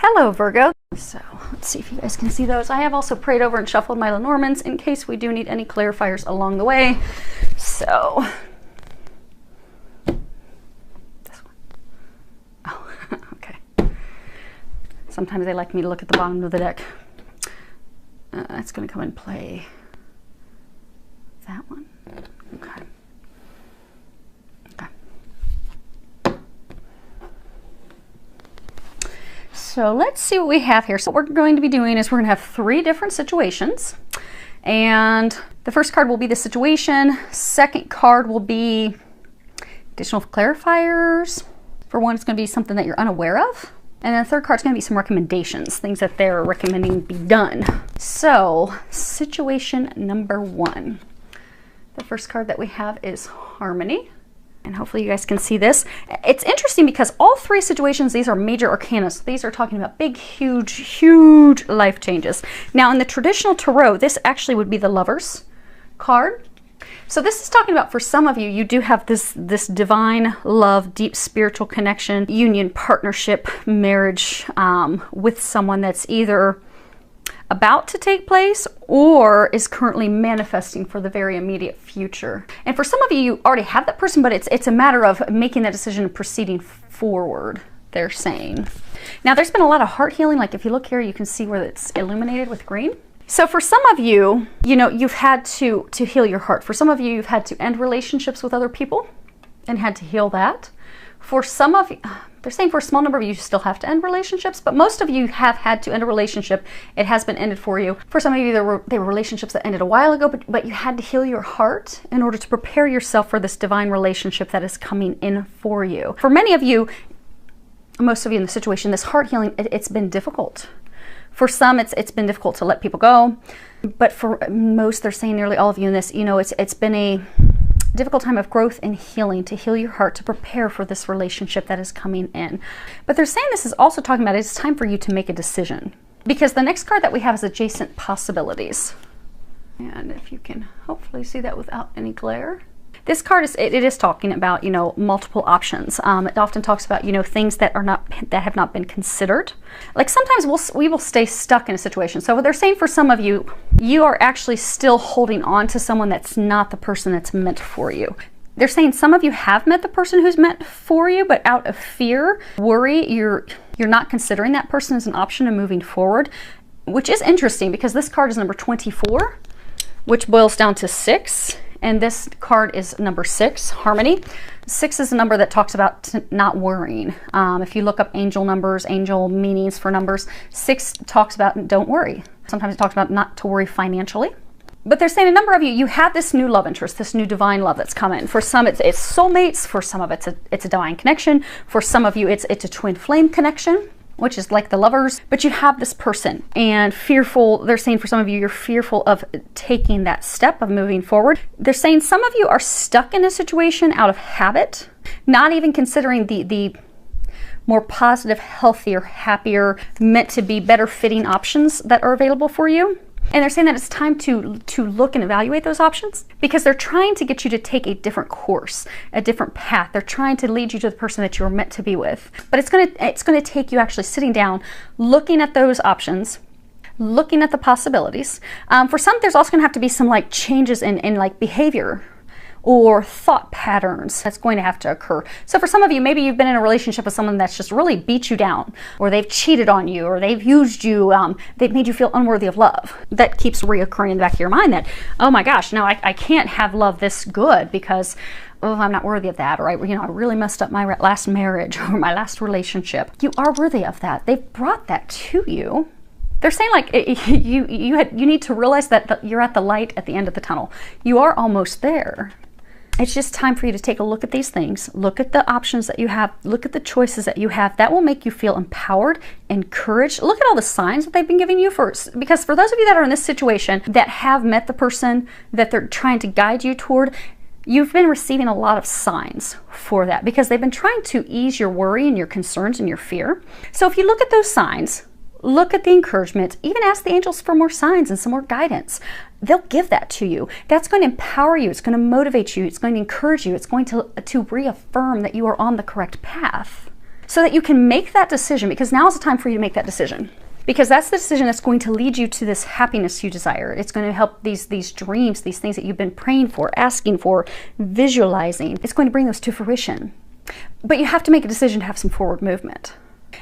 Hello, Virgo. So let's see if you guys can see those. I have also prayed over and shuffled my Lenormands in case we do need any clarifiers along the way. So this one. Oh, okay. Sometimes they like me to look at the bottom of the deck. It's going to come and play that one. Okay. So let's see what we have here. So what we're going to be doing is we're going to have 3 different situations. And the first card will be the situation. Second card will be additional clarifiers. For one, it's going to be something that you're unaware of. And then the third card is going to be some recommendations, things that they're recommending be done. So situation number 1. The first card that we have is Harmony. And hopefully you guys can see this. It's interesting because all 3 situations, these are major arcana. So these are talking about big, huge life changes. Now in the traditional tarot, this actually would be the Lovers card. So this is talking about, for some of you, you do have this divine love, deep spiritual connection, union, partnership, marriage with someone that's either about to take place or is currently manifesting for the very immediate future. And for some of you, you already have that person, but it's a matter of making that decision and proceeding forward, they're saying. Now there's been a lot of heart healing. Like if you look here, you can see where it's illuminated with green. So for some of you, you know, you've had to heal your heart. For some of you, you've had to end relationships with other people and had to heal that. For some of you, they're saying for a small number of you still have to end relationships, but most of you have had to end a relationship. It has been ended for you. For some of you, they were relationships that ended a while ago, but you had to heal your heart in order to prepare yourself for this divine relationship that is coming in for you. For many of you, most of you in the situation, this heart healing, it's been difficult. For some, it's been difficult to let people go, but for most, they're saying nearly all of you in this, you know, it's been a difficult time of growth and healing, to heal your heart, to prepare for this relationship that is coming in. But they're saying this is also talking about it's time for you to make a decision, because the next card that we have is adjacent possibilities. And if you can hopefully see that without any glare. This card it is talking about, you know, multiple options. It often talks about, you know, things that have not been considered. Like sometimes we will stay stuck in a situation. So what they're saying, for some of you, you are actually still holding on to someone that's not the person that's meant for you. They're saying some of you have met the person who's meant for you, but out of fear, worry, you're not considering that person as an option and moving forward, which is interesting because this card is number 24, which boils down to 6. And this card is number 6, Harmony. 6 is a number that talks about not worrying. If you look up angel numbers, angel meanings for numbers, 6 talks about don't worry. Sometimes it talks about not to worry financially. But they're saying a number of you, you have this new love interest, this new divine love that's coming. For some, it's soulmates. For some of it's a divine connection. For some of you, it's a twin flame connection, which is like the Lovers, but you have this person and fearful. They're saying for some of you, you're fearful of taking that step of moving forward. They're saying some of you are stuck in a situation out of habit, not even considering the more positive, healthier, happier, meant to be better fitting options that are available for you. And they're saying that it's time to look and evaluate those options, because they're trying to get you to take a different course, a different path. They're trying to lead you to the person that you were meant to be with. But it's gonna take you actually sitting down, looking at those options, looking at the possibilities. For some, there's also gonna have to be some like changes in like behavior or thought patterns that's going to have to occur. So for some of you, maybe you've been in a relationship with someone that's just really beat you down, or they've cheated on you, or they've used you, they've made you feel unworthy of love. That keeps reoccurring in the back of your mind that, oh my gosh, no, I can't have love this good because, oh, I'm not worthy of that, or I really messed up my last marriage or my last relationship. You are worthy of that. They've brought that to you. They're saying like you need to realize that you're at the light at the end of the tunnel. You are almost there. It's just time for you to take a look at these things, look at the options that you have, look at the choices that you have. That will make you feel empowered, encouraged. Look at all the signs that they've been giving you because for those of you that are in this situation that have met the person that they're trying to guide you toward, you've been receiving a lot of signs for that because they've been trying to ease your worry and your concerns and your fear. So if you look at those signs, look at the encouragement, even ask the angels for more signs and some more guidance. They'll give that to you. That's going to empower you. It's going to motivate you. It's going to encourage you. It's going to reaffirm that you are on the correct path. so that you can make that decision, because now is the time for you to make that decision. Because that's the decision that's going to lead you to this happiness you desire. It's going to help these dreams, these things that you've been praying for, asking for, visualizing. It's going to bring those to fruition. But you have to make a decision to have some forward movement.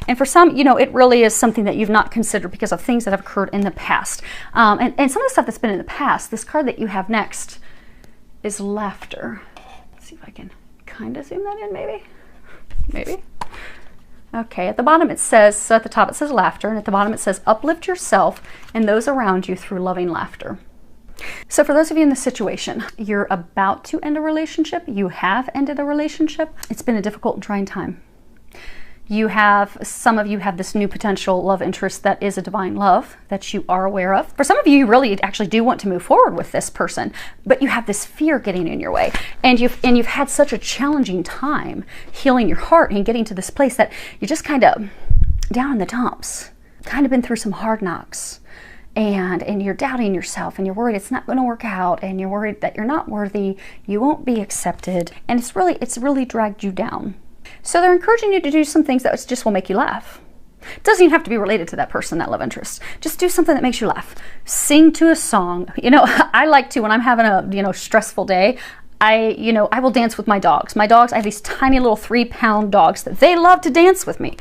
And for some, you know, it really is something that you've not considered because of things that have occurred in the past. And some of the stuff that's been in the past, this card that you have next is laughter. Let's see if I can kind of zoom that in, maybe. Maybe. Okay, at the bottom it says, so at the top it says laughter, and at the bottom it says uplift yourself and those around you through loving laughter. So for those of you in this situation, you're about to end a relationship, you have ended a relationship, it's been a difficult and trying time. Some of you have this new potential love interest that is a divine love that you are aware of. For some of you, you really actually do want to move forward with this person, but you have this fear getting in your way. And you've had such a challenging time healing your heart and getting to this place that you're just kind of down in the dumps, kind of been through some hard knocks. And you're doubting yourself, and you're worried it's not going to work out, and you're worried that you're not worthy, you won't be accepted, and it's really dragged you down. So they're encouraging you to do some things that just will make you laugh. It doesn't even have to be related to that person, that love interest. Just do something that makes you laugh. Sing to a song. You know, I like to, when I'm having a, stressful day, I will dance with my dogs. My dogs, I have these tiny little 3-pound dogs that they love to dance with me.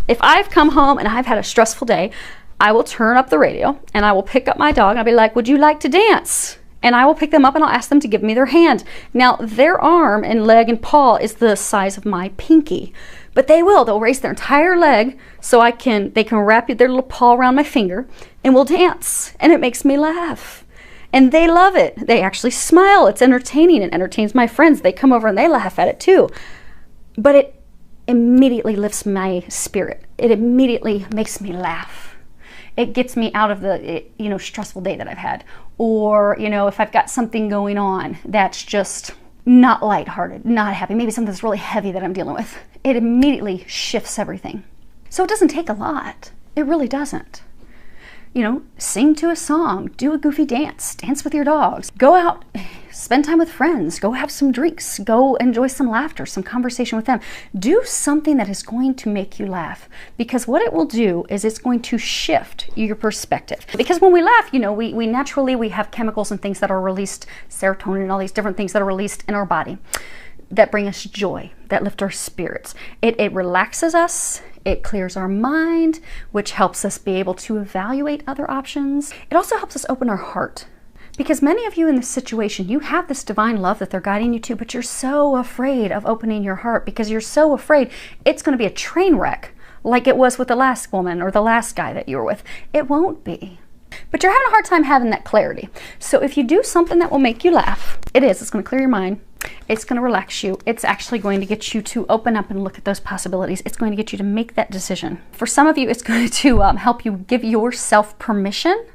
If I've come home and I've had a stressful day, I will turn up the radio and I will pick up my dog and I'll be like, would you like to dance? And I will pick them up and I'll ask them to give me their hand. Now, their arm and leg and paw is the size of my pinky. But they'll raise their entire leg so they can wrap their little paw around my finger and we'll dance. And it makes me laugh. And they love it. They actually smile. It's entertaining. It entertains my friends. They come over and they laugh at it too. But it immediately lifts my spirit. It immediately makes me laugh. It gets me out of the stressful day that I've had. Or, if I've got something going on that's just not lighthearted, not happy, maybe something that's really heavy that I'm dealing with, it immediately shifts everything. So it doesn't take a lot. It really doesn't. Sing to a song, do a goofy dance with your dogs, go out, spend time with friends, go have some drinks, go enjoy some laughter, some conversation with them. Do something that is going to make you laugh, because what it will do is it's going to shift your perspective. Because when we laugh, we naturally have chemicals and things that are released, serotonin and all these different things that are released in our body that bring us joy, that lift our spirits. It relaxes us. It clears our mind, which helps us be able to evaluate other options. It also helps us open our heart. Because many of you in this situation, you have this divine love that they're guiding you to, but you're so afraid of opening your heart because you're so afraid it's going to be a train wreck like it was with the last woman or the last guy that you were with. It won't be. But you're having a hard time having that clarity. So if you do something that will make you laugh, it's going to clear your mind. It's going to relax you. It's actually going to get you to open up and look at those possibilities. It's going to get you to make that decision. For some of you, it's going to help you give yourself permission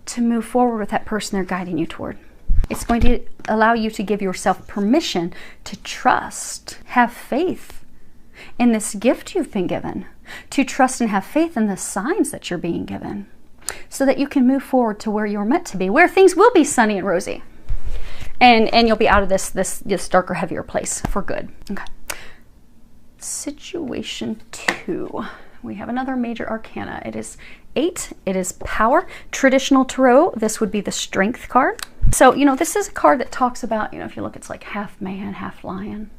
to move forward with that person they're guiding you toward. It's going to allow you to give yourself permission to trust, have faith in this gift you've been given, to trust and have faith in the signs that you're being given, so that you can move forward to where you're meant to be, where things will be sunny and rosy. And you'll be out of this darker, heavier place for good. Okay. Situation 2. We have another major arcana. It is 8. It is power. Traditional tarot, this would be the strength card. So, this is a card that talks about, if you look, it's like half man, half lion.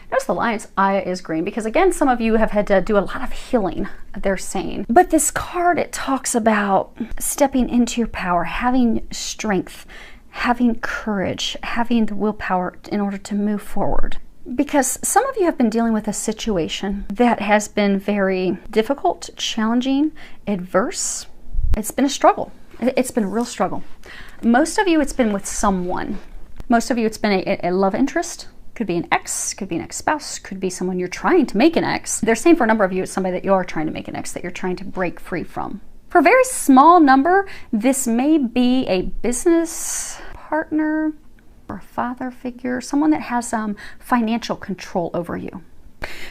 Notice the lion's eye is green because, again, some of you have had to do a lot of healing, they're saying. But this card, it talks about stepping into your power, having strength, having courage, having the willpower in order to move forward. Because some of you have been dealing with a situation that has been very difficult, challenging, adverse. It's been a struggle. It's been a real struggle. Most of you, it's been with someone. Most of you, it's been a love interest. Could be an ex, could be an ex-spouse, could be someone you're trying to make an ex. They're saying for a number of you, it's somebody that you are trying to make an ex, that you're trying to break free from. For a very small number, this may be a business partner or a father figure, someone that has financial control over you.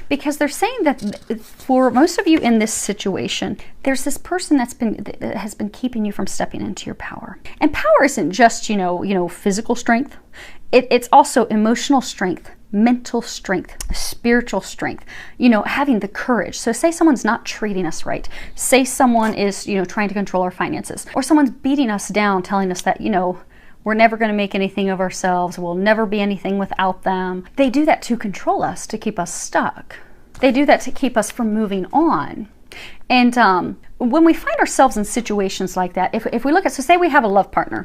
Because they're saying that for most of you in this situation, there's this person that has been keeping you from stepping into your power. And power isn't just, physical strength. It's also emotional strength, mental strength, spiritual strength, having the courage. So say someone's not treating us right. Say someone is, trying to control our finances, or someone's beating us down, telling us that, we're never going to make anything of ourselves. We'll never be anything without them. They do that to control us, to keep us stuck. They do that to keep us from moving on. And when we find ourselves in situations like that, if we look at, so say we have a love partner,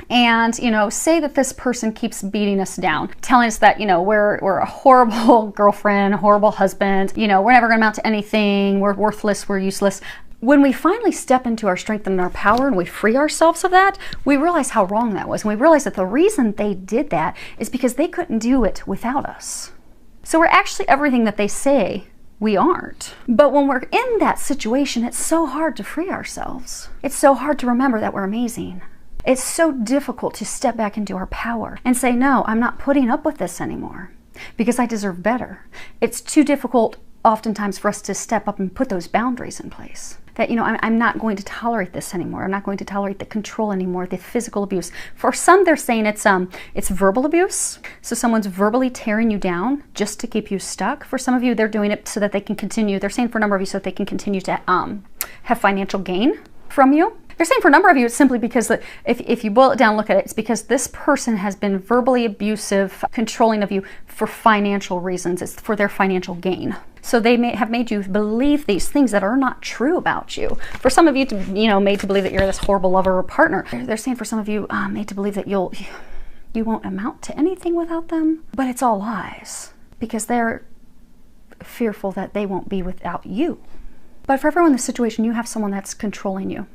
and, say that this person keeps beating us down, telling us that, we're a horrible girlfriend, a horrible husband, we're never going to amount to anything, we're worthless, we're useless. When we finally step into our strength and our power and we free ourselves of that, we realize how wrong that was. And we realize that the reason they did that is because they couldn't do it without us. So we're actually everything that they say we aren't. But when we're in that situation, it's so hard to free ourselves. It's so hard to remember that we're amazing. It's so difficult to step back into our power and say, no, I'm not putting up with this anymore because I deserve better. It's too difficult oftentimes for us to step up and put those boundaries in place. That, I'm not going to tolerate this anymore. I'm not going to tolerate the control anymore, the physical abuse. For some, they're saying it's verbal abuse. So someone's verbally tearing you down just to keep you stuck. For some of you, they're doing it so that they can continue. They're saying for a number of you so that they can continue to have financial gain from you. They're saying for a number of you, it's simply because if you boil it down, look at it, it's because this person has been verbally abusive, controlling of you for financial reasons. It's for their financial gain. So they may have made you believe these things that are not true about you. For some of you, made to believe that you're this horrible lover or partner. They're saying for some of you, made to believe that you won't amount to anything without them. But it's all lies because they're fearful that they won't be without you. But for everyone in this situation, you have someone that's controlling you,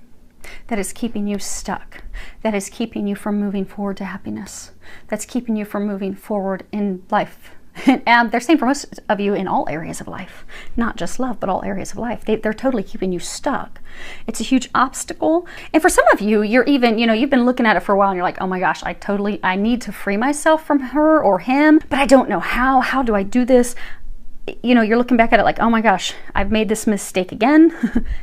that is keeping you stuck, that is keeping you from moving forward to happiness, that's keeping you from moving forward in life. And they're saying for most of you in all areas of life, not just love, but all areas of life. They're totally keeping you stuck. It's a huge obstacle. And for some of you, you're even, you've been looking at it for a while and you're like, oh my gosh, I need to free myself from her or him, but I don't know how. How do I do this? You're looking back at it like, oh my gosh, I've made this mistake again.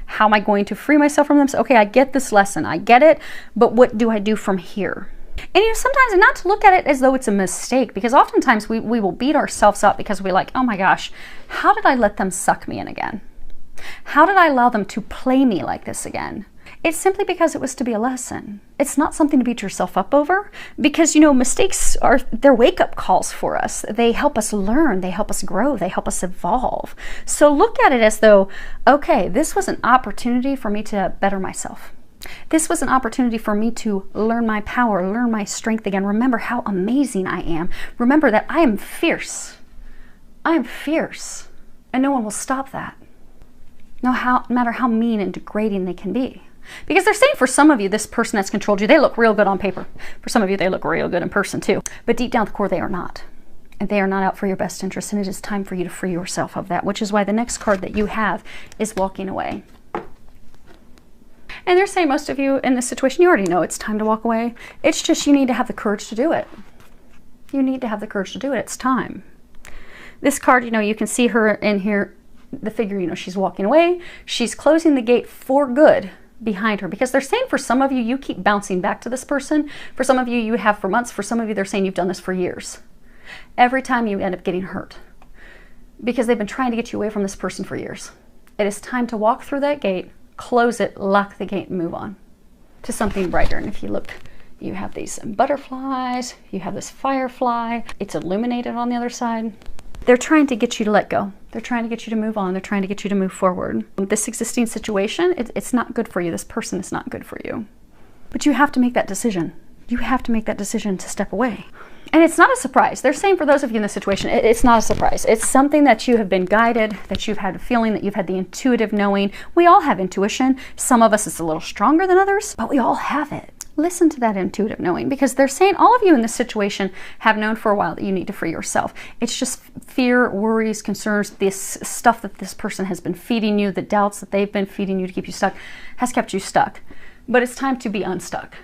How am I going to free myself from them? So, okay, I get this lesson. I get it. But what do I do from here? And sometimes not to look at it as though it's a mistake, because oftentimes we will beat ourselves up because we're like, oh my gosh, how did I let them suck me in again? How did I allow them to play me like this again? It's simply because it was to be a lesson. It's not something to beat yourself up over, because, mistakes they're wake-up calls for us. They help us learn, they help us grow, they help us evolve. So look at it as though, okay, this was an opportunity for me to better myself. This was an opportunity for me to learn my power, learn my strength again. Remember how amazing I am. Remember that I am fierce. I am fierce. And no one will stop that. No matter how mean and degrading they can be. Because they're saying for some of you, this person that's controlled you, they look real good on paper. For some of you, they look real good in person too. But deep down at the core, they are not. And they are not out for your best interest. And it is time for you to free yourself of that, which is why the next card that you have is walking away. And they're saying most of you in this situation, you already know it's time to walk away. It's just you need to have the courage to do it. You need to have the courage to do it. It's time. This card, you can see her in here, the figure, she's walking away. She's closing the gate for good behind her, because they're saying for some of you, you keep bouncing back to this person. For some of you, you have for months. For some of you, they're saying you've done this for years. Every time you end up getting hurt because they've been trying to get you away from this person for years. It is time to walk through that gate, close it, lock the gate, and move on to something brighter. And if you look, you have these butterflies, you have this firefly, it's illuminated on the other side. They're trying to get you to let go. They're trying to get you to move on. They're trying to get you to move forward. This existing situation, it's not good for you. This person is not good for you. But you have to make that decision. You have to make that decision to step away. And it's not a surprise. They're saying for those of you in this situation, it's not a surprise. It's something that you have been guided, that you've had a feeling, that you've had the intuitive knowing. We all have intuition. Some of us it's a little stronger than others, but we all have it. Listen to that intuitive knowing, because they're saying all of you in this situation have known for a while that you need to free yourself. It's just fear, worries, concerns, this stuff that this person has been feeding you, the doubts that they've been feeding you to keep you stuck, has kept you stuck. But it's time to be unstuck.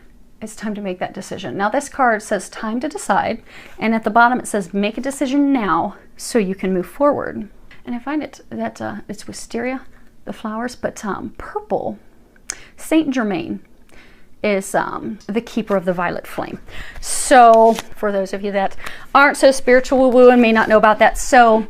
It's time to make that decision. Now this card says time to decide, and at the bottom it says make a decision now so you can move forward. And I find it that it's wisteria, the flowers, but purple, Saint Germain. is the keeper of the violet flame. So for those of you that aren't so spiritual woo-woo and may not know about that, so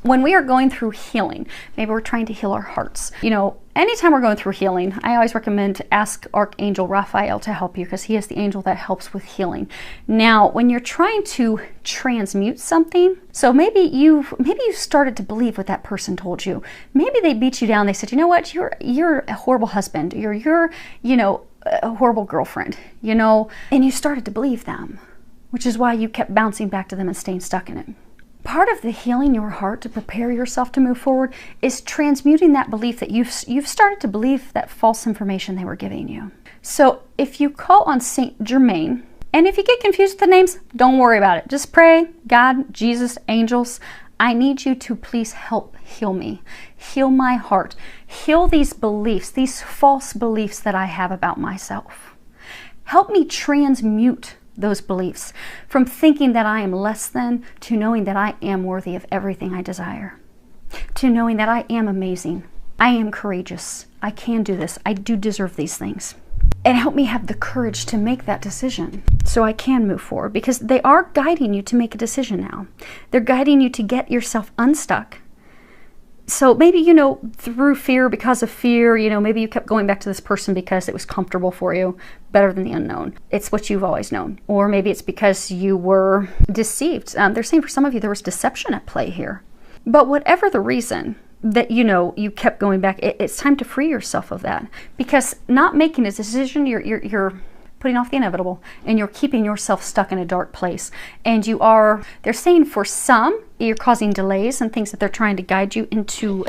when we are going through healing, maybe we're trying to heal our hearts. You know, anytime we're going through healing, I always recommend to ask Archangel Raphael to help you, because he is the angel that helps with healing. Now, when you're trying to transmute something, so maybe you started to believe what that person told you. Maybe they beat you down. They said, you know what, you're a horrible husband. You're a horrible girlfriend, and you started to believe them, which is why you kept bouncing back to them and staying stuck in it. Part of the healing your heart to prepare yourself to move forward is transmuting that belief that you've started to believe that false information they were giving you. So if you call on Saint Germain, and if you get confused with the names, don't worry about it. Just pray, God, Jesus, angels, I need you to please help heal me. Heal my heart. Heal these beliefs, these false beliefs that I have about myself. Help me transmute those beliefs from thinking that I am less than to knowing that I am worthy of everything I desire, to knowing that I am amazing, I am courageous, I can do this, I do deserve these things. And help me have the courage to make that decision so I can move forward, because they are guiding you to make a decision now. They're guiding you to get yourself unstuck. So maybe, through fear, because of fear, maybe you kept going back to this person because it was comfortable for you, better than the unknown. It's what you've always known. Or maybe it's because you were deceived. They're saying for some of you there was deception at play here. But whatever the reason that, you kept going back, it's time to free yourself of that. Because not making a decision, you're putting off the inevitable, and you're keeping yourself stuck in a dark place. And they're saying for some, you're causing delays and things that they're trying to guide you into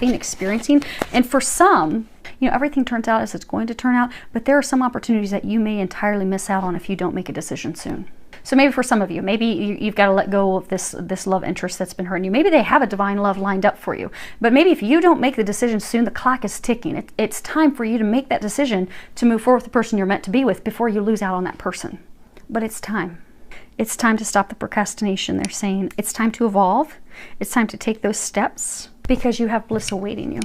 experiencing. And for some, everything turns out as it's going to turn out, but there are some opportunities that you may entirely miss out on if you don't make a decision soon. So maybe for some of you, maybe you've got to let go of this love interest that's been hurting you. Maybe they have a divine love lined up for you. But maybe if you don't make the decision soon, the clock is ticking. It's time for you to make that decision to move forward with the person you're meant to be with before you lose out on that person. But it's time. It's time to stop the procrastination. They're saying it's time to evolve. It's time to take those steps, because you have bliss awaiting you.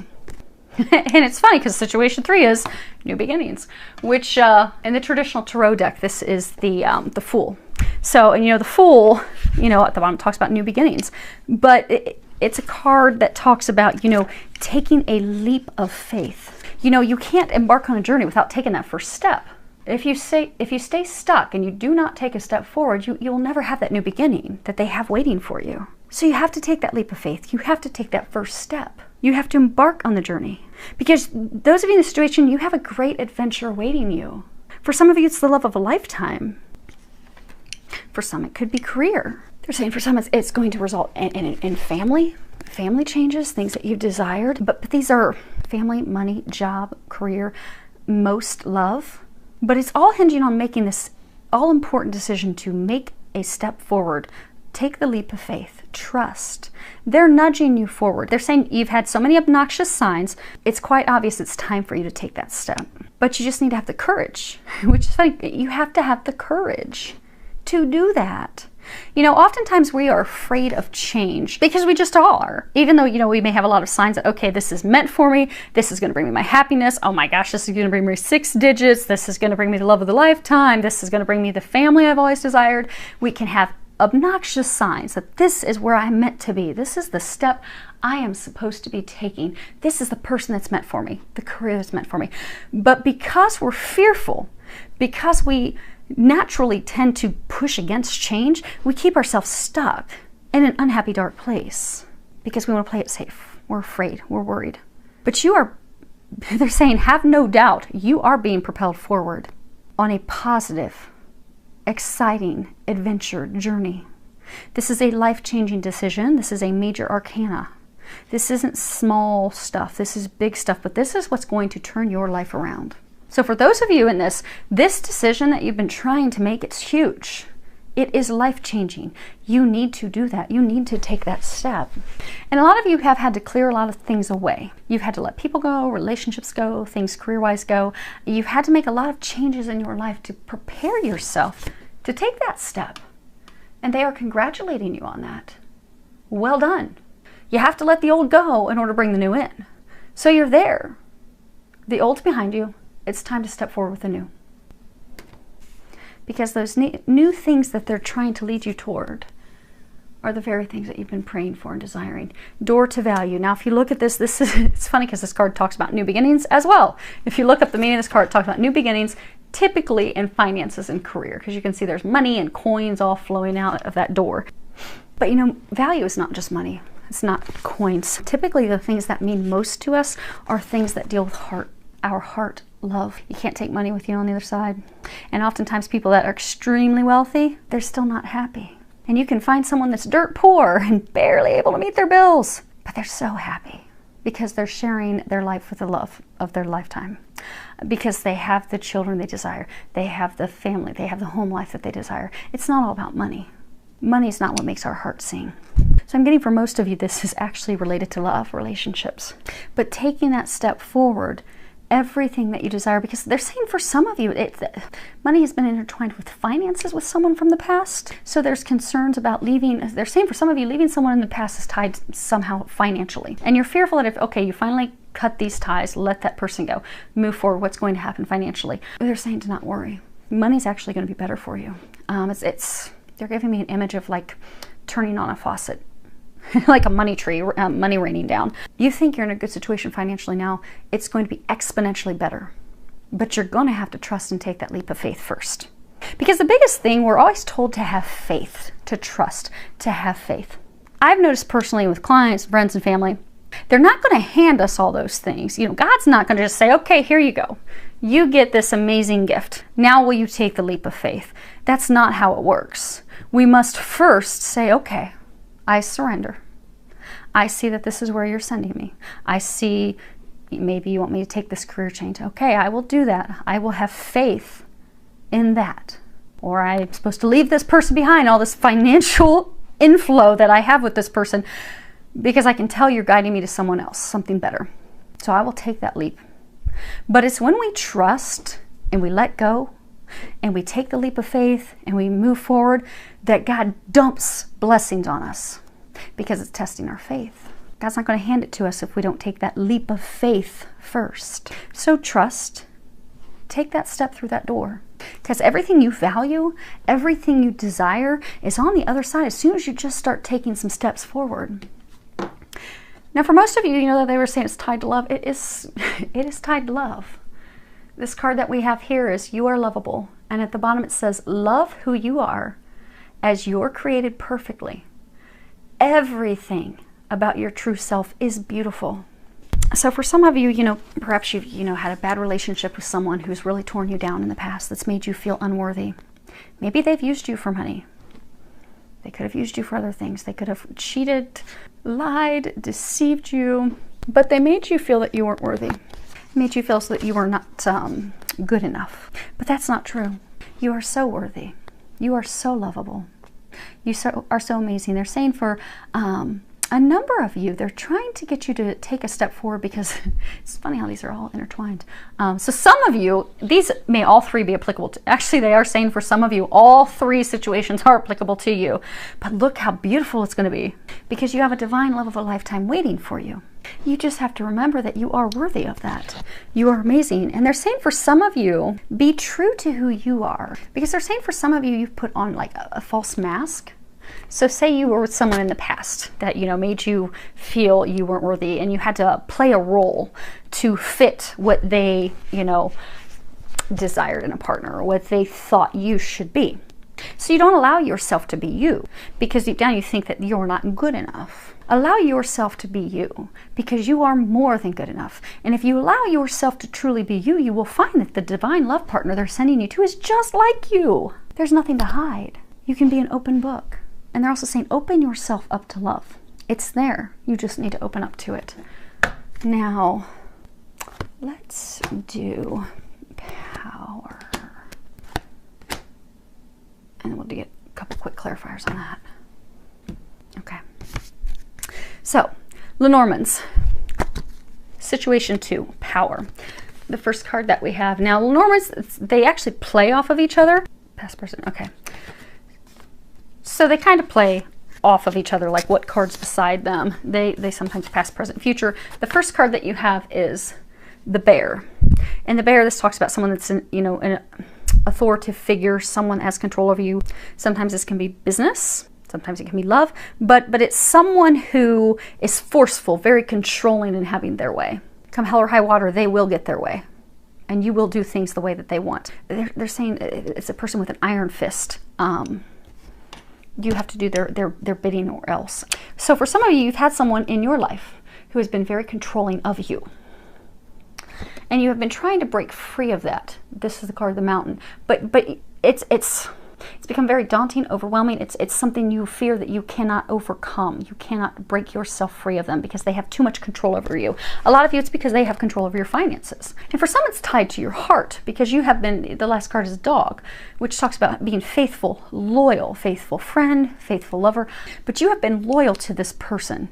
And it's funny because situation 3 is new beginnings, which in the traditional tarot deck, this is the Fool. So, and the Fool, at the bottom talks about new beginnings, but it's a card that talks about, taking a leap of faith. You can't embark on a journey without taking that first step. If you stay stuck and you do not take a step forward, you'll never have that new beginning that they have waiting for you. So you have to take that leap of faith. You have to take that first step. You have to embark on the journey. Because those of you in this situation, you have a great adventure awaiting you. For some of you, it's the love of a lifetime. For some, it could be career. They're saying for some, it's going to result in family changes, things that you've desired. But these are family, money, job, career, most love. But it's all hinging on making this all-important decision to make a step forward. Take the leap of faith. Trust. They're nudging you forward. They're saying you've had so many obnoxious signs, it's quite obvious it's time for you to take that step. But you just need to have the courage, which is funny. You have to have the courage to do that. Oftentimes we are afraid of change because we just are. Even though, we may have a lot of signs that, okay, this is meant for me. This is going to bring me my happiness. Oh my gosh, this is going to bring me 6 digits. This is going to bring me the love of the lifetime. This is going to bring me the family I've always desired. We can have obnoxious signs that this is where I'm meant to be. This is the step I am supposed to be taking. This is the person that's meant for me, the career that's meant for me. But because we're fearful, because we naturally tend to push against change, we keep ourselves stuck in an unhappy, dark place because we want to play it safe. We're afraid, we're worried. But they're saying, have no doubt, you are being propelled forward on a positive, exciting adventure journey. This is a life-changing decision. This is a major arcana. This isn't small stuff. This is big stuff, but this is what's going to turn your life around. So for those of you in this decision that you've been trying to make, it's huge. It is life-changing. You need to do that. You need to take that step. And a lot of you have had to clear a lot of things away. You've had to let people go, relationships go, things career-wise go. You've had to make a lot of changes in your life to prepare yourself to take that step. And they are congratulating you on that. Well done. You have to let the old go in order to bring the new in. So you're there. The old's behind you. it's time to step forward with a new. Because those new things that they're trying to lead you toward are the very things that you've been praying for and desiring. Door to value. Now, if you look at this is, it's funny because this card talks about new beginnings as well. If you look up the meaning of this card, it talks about new beginnings, typically in finances and career, because you can see there's money and coins all flowing out of that door. But you know, value is not just money. It's not coins. Typically, the things that mean most to us are things that deal with heart, our heart, love. You can't take money with you on the other side. And oftentimes people that are extremely wealthy, they're still not happy. And you can find someone that's dirt poor and barely able to meet their bills, but they're so happy because they're sharing their life with the love of their lifetime, because they have the children they desire, they have the family, they have the home life that they desire. It's not all about money. Money is not what makes our heart sing. So I'm getting for most of you, this is actually related to love, relationships. But taking that step forward, everything that you desire, because they're saying for some of you, money has been intertwined with finances with someone from the past. So there's concerns about leaving. They're saying for some of you, leaving someone in the past is tied somehow financially. And you're fearful that if, okay, you finally cut these ties, let that person go, move forward, what's going to happen financially? They're saying to not worry. Money's actually going to be better for you. They're giving me an image of like turning on a faucet. Like a money tree, money raining down. You think you're in a good situation financially now, it's going to be exponentially better. But you're going to have to trust and take that leap of faith first. Because the biggest thing, we're always told to have faith, to trust, to have faith. I've noticed personally with clients, friends, and family, they're not going to hand us all those things. You know, God's not going to just say, okay, here you go. You get this amazing gift. Now will you take the leap of faith? That's not how it works. We must first say, okay, I surrender. I see that this is where you're sending me. I see maybe you want me to take this career change. Okay, I will do that. I will have faith in that. Or I'm supposed to leave this person behind, all this financial inflow that I have with this person, because I can tell you're guiding me to someone else, something better. So I will take that leap. But it's when we trust and we let go and we take the leap of faith and we move forward that God dumps blessings on us, because it's testing our faith. God's not going to hand it to us if we don't take that leap of faith first. So trust, take that step through that door, because everything you value, everything you desire is on the other side as soon as you just start taking some steps forward. Now for most of you, you know that they were saying it's tied to love. It is tied to love. This card that we have here is you are lovable. And at the bottom it says, love who you are as you're created perfectly. Everything about your true self is beautiful. So for some of you, you know, perhaps you've, had a bad relationship with someone who's really torn you down in the past, that's made you feel unworthy. Maybe they've used you for money. They could have used you for other things. They could have cheated, lied, deceived you, but they made you feel that you weren't worthy. Made you feel so that you were not good enough. But that's not true. You are so worthy. You are so lovable. You are so amazing. They're saying for a number of you, they're trying to get you to take a step forward, because it's funny how these are all intertwined. So some of you, these may all three be applicable to, actually they are saying for some of you, all three situations are applicable to you. But look how beautiful it's going to be, because you have a divine love of a lifetime waiting for you. You just have to remember that you are worthy of that. You are amazing. And they're saying for some of you, be true to who you are. Because they're saying for some of you, you've put on like a false mask. So say you were with someone in the past that, made you feel you weren't worthy, and you had to play a role to fit what they, desired in a partner, or what they thought you should be. So you don't allow yourself to be you, because deep down you think that you're not good enough. Allow yourself to be you, because you are more than good enough. And if you allow yourself to truly be you, you will find that the divine love partner they're sending you to is just like you. There's nothing to hide. You can be an open book. And they're also saying, open yourself up to love. It's there. You just need to open up to it. Now, let's do power. And we'll get a couple quick clarifiers on that. Okay. So, Lenormands. Situation 2, power. The first card that we have. Now, Lenormands, they actually play off of each other. Past, present, okay. So they kind of play off of each other, like what cards beside them. They sometimes past, present, future. The first card that you have is the bear. And the Bear, this talks about someone that's, an authoritative figure, someone has control over you. Sometimes this can be business, sometimes it can be love, but it's someone who is forceful, very controlling and having their way. Come hell or high water, they will get their way. And you will do things the way that they want. They're saying it's a person with an iron fist. You have to do their bidding or else. So for some of you, you've had someone in your life who has been very controlling of you. And you have been trying to break free of that. This is the card of the Mountain. But it's become very daunting, overwhelming. It's something you fear that you cannot overcome. You cannot break yourself free of them because they have too much control over you. A lot of you, it's because they have control over your finances. And for some, it's tied to your heart because you have been, the last card is Dog, which talks about being faithful, loyal, faithful friend, faithful lover. But you have been loyal to this person,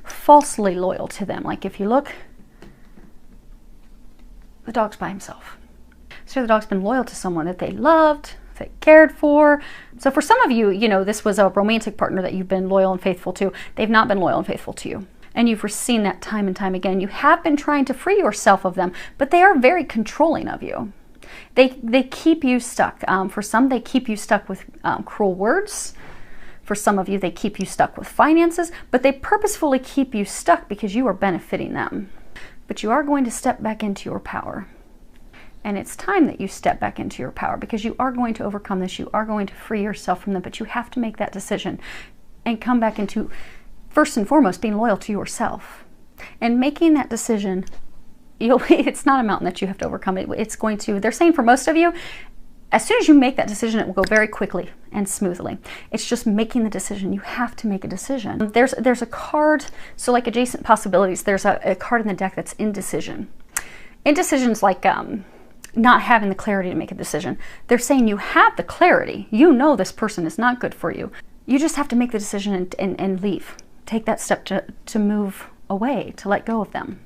falsely loyal to them. Like if you look, the dog's by himself. So the dog's been loyal to someone that they loved, they cared for. So for some of you, this was a romantic partner that you've been loyal and faithful to. They've not been loyal and faithful to you. And you've seen that time and time again. You have been trying to free yourself of them, but they are very controlling of you. They keep you stuck. For some, they keep you stuck with cruel words. For some of you, they keep you stuck with finances, but they purposefully keep you stuck because you are benefiting them. But you are going to step back into your power. And it's time that you step back into your power because you are going to overcome this. You are going to free yourself from them, but you have to make that decision and come back into, first and foremost, being loyal to yourself. And making that decision, it's not a mountain that you have to overcome. It's going to, they're saying for most of you, as soon as you make that decision, it will go very quickly and smoothly. It's just making the decision. You have to make a decision. There's a card, so like adjacent possibilities, there's a card in the deck that's indecision. Indecision's like not having the clarity to make a decision. They're saying you have the clarity. You know this person is not good for you. You just have to make the decision and leave. Take that step to move away, to let go of them,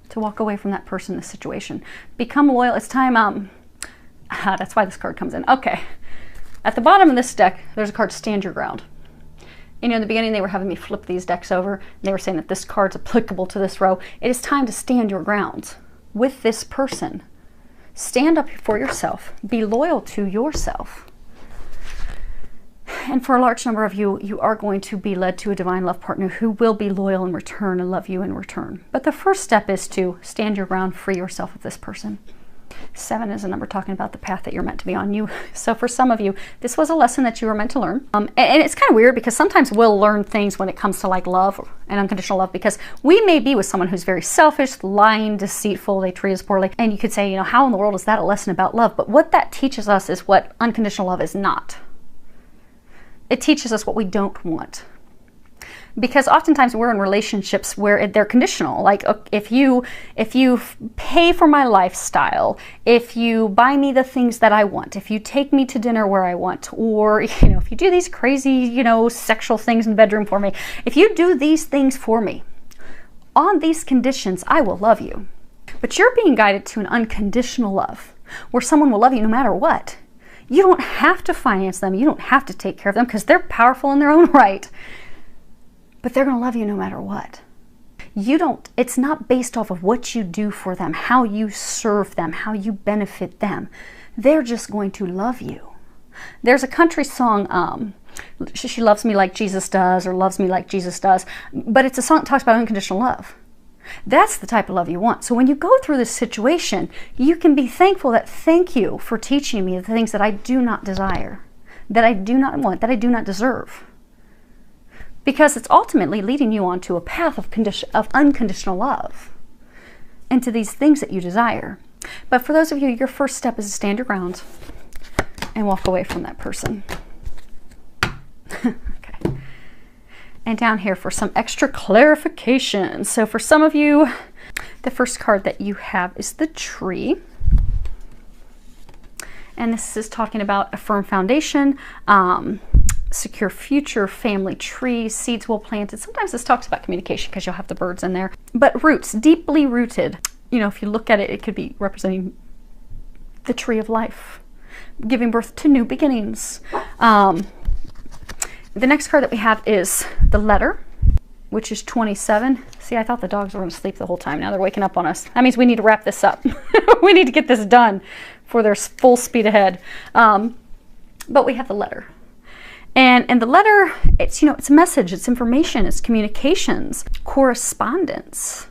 to walk away from that person, the situation. Become loyal. It's time. That's why this card comes in. Okay. At the bottom of this deck, there's a card, Stand Your Ground. In the beginning, they were having me flip these decks over. And they were saying that this card's applicable to this row. It is time to stand your ground with this person. Stand up for yourself. Be loyal to yourself. And for a large number of you, you are going to be led to a divine love partner who will be loyal in return and love you in return. But the first step is to stand your ground, free yourself of this person. 7 is a number talking about the path that you're meant to be on. So for some of you, this was a lesson that you were meant to learn. And it's kind of weird because sometimes we'll learn things when it comes to like love and unconditional love because we may be with someone who's very selfish, lying, deceitful, they treat us poorly. And you could say, how in the world is that a lesson about love? But what that teaches us is what unconditional love is not. It teaches us what we don't want. Because oftentimes we're in relationships where they're conditional. Like if you pay for my lifestyle, if you buy me the things that I want, if you take me to dinner where I want, or if you do these crazy, sexual things in the bedroom for me, if you do these things for me, on these conditions, I will love you. But you're being guided to an unconditional love where someone will love you no matter what. You don't have to finance them. You don't have to take care of them because they're powerful in their own right. But they're going to love you no matter what. It's not based off of what you do for them, how you serve them, how you benefit them. They're just going to love you. There's a country song, She Loves Me Like Jesus Does, or Loves Me Like Jesus Does, but it's a song that talks about unconditional love. That's the type of love you want. So when you go through this situation, you can be thankful that thank you for teaching me the things that I do not desire, that I do not want, that I do not deserve. Because it's ultimately leading you onto a path of unconditional love and to these things that you desire. But for those of you, your first step is to stand your ground and walk away from that person. Okay. And down here for some extra clarification. So for some of you, the first card that you have is the Tree. And this is talking about a firm foundation, secure future, family tree, seeds well planted. Sometimes this talks about communication because you'll have the birds in there. But roots, deeply rooted. If you look at it, it could be representing the tree of life, giving birth to new beginnings. The next card that we have is the Letter, which is 27, See, I thought the dogs were going to sleep the whole time. Now they're waking up on us. That means we need to wrap this up. We need to get this done before they're full speed ahead. But we have the letter. And the letter, it's, you know, it's a message, it's information, it's communications, correspondence.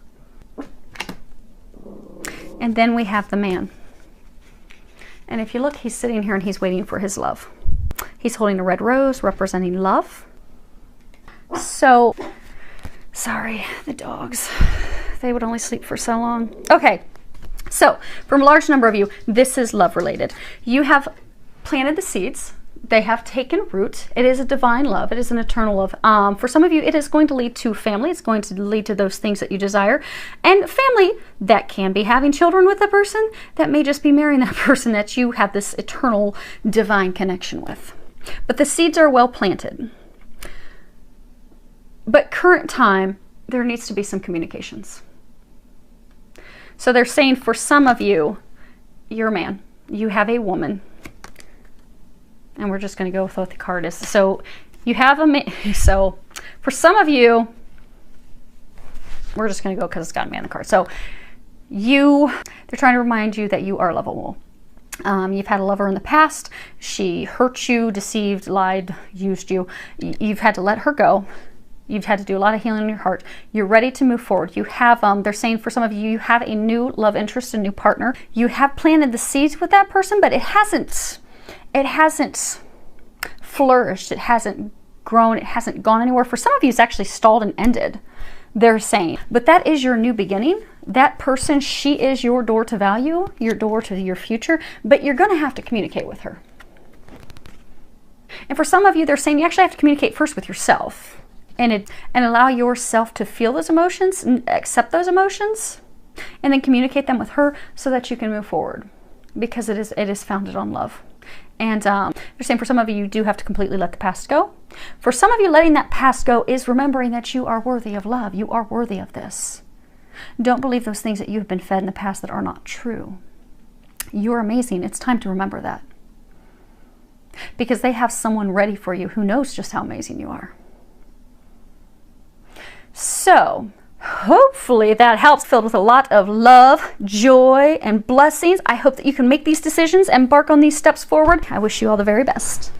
And then we have the man. And if you look, he's sitting here and he's waiting for his love. He's holding a red rose representing love. So, sorry, the dogs, they would only sleep for so long. Okay, so from a large number of you, this is love related. You have planted the seeds. They have taken root. It is a divine love. It is an eternal love. For some of you, it is going to lead to family. It's going to lead to those things that you desire. And family, that can be having children with a person. That may just be marrying that person that you have this eternal divine connection with. But the seeds are well planted. But current time, there needs to be some communications. So they're saying for some of you, you're a man. You have a woman. And we're just going to go with what the card is. So you have a man. So for some of you, we're just going to go because it's got a man in the card. So they're trying to remind you that you are lovable. You've had a lover in the past. She hurt you, deceived, lied, used you. You've had to let her go. You've had to do a lot of healing in your heart. You're ready to move forward. You have, they're saying for some of you, you have a new love interest, a new partner. You have planted the seeds with that person, but it hasn't flourished. It hasn't grown. It hasn't gone anywhere. For some of you, it's actually stalled and ended, they're saying. But that is your new beginning. That person, she is your door to value, your door to your future, but you're going to have to communicate with her. And for some of you, they're saying you actually have to communicate first with yourself and allow yourself to feel those emotions and accept those emotions and then communicate them with her so that you can move forward, because it is founded on love. And they're saying for some of you, you do have to completely let the past go. For some of you, letting that past go is remembering that you are worthy of love. You are worthy of this. Don't believe those things that you have been fed in the past that are not true. You're amazing. It's time to remember that. Because they have someone ready for you who knows just how amazing you are. So, hopefully that helps, filled with a lot of love, joy, and blessings. I hope that you can make these decisions, embark on these steps forward. I wish you all the very best.